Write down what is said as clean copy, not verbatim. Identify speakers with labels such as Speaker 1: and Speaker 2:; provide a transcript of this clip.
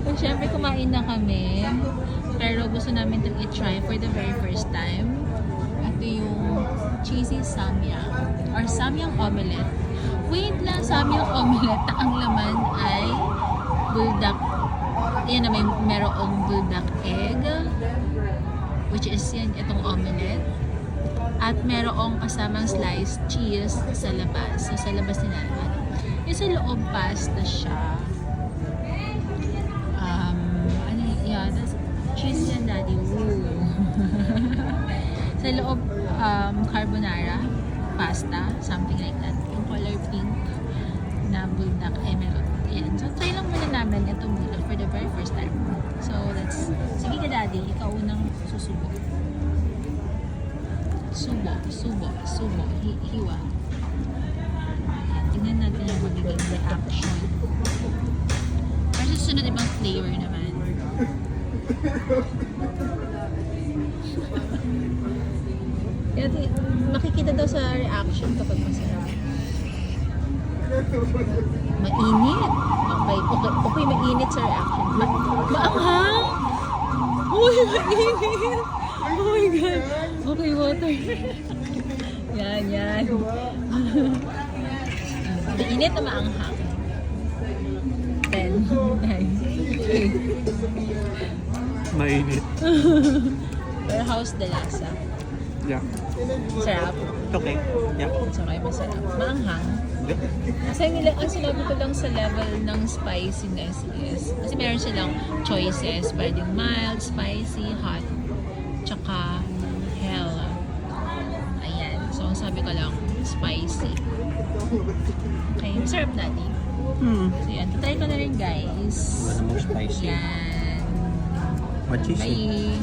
Speaker 1: So, syempre kumain na kami. Pero gusto namin itong i-try for the very first time. Ito yung cheesy samyang or samyang omelette. Wait lang, samyang omelette. Ang laman ay buldak. Yan na merong buldak egg, which is yan, itong omelette. At merong kasamang sliced cheese sa labas. So, sa labas din natin. Yung sa loob, pasta siya. Cheese yan, daddy. Woo! Sa loob, carbonara, pasta, something like that. Yung color pink na buldak ay meron. Yan. So, try lang muna namin itong buldak for the very first time. So, sige ka, daddy. Ikaw unang susubo. Subo. Hiwa. Ayan. Tingnan natin yung magiging reaction. Pero susunod ibang flavor naman. Makikita daw sa reaction kapag masarap. Mainit. Okay, mainit sa reaction. Maanghang! Uy, mainit! Oh my God! Okay, water. Yan. Mainit na maanghang. 10, 9, 8.
Speaker 2: Mainit.
Speaker 1: Pero how's the lasa?
Speaker 2: Yeah.
Speaker 1: Sarap.
Speaker 2: Okay. Yeah.
Speaker 1: Sakay masarap. Maanghang. Kasi ang sinabi ko lang sa level ng spiciness is, kasi meron silang choices. Pwedeng mild, spicy, hot, tsaka hell. Ayan. So, ang sabi ko lang, spicy. Okay. Masarap, daddy. So, yan. Try ko na rin, guys.
Speaker 2: Ano mo spicy?
Speaker 1: Yan.
Speaker 2: What cheese?
Speaker 1: Bye.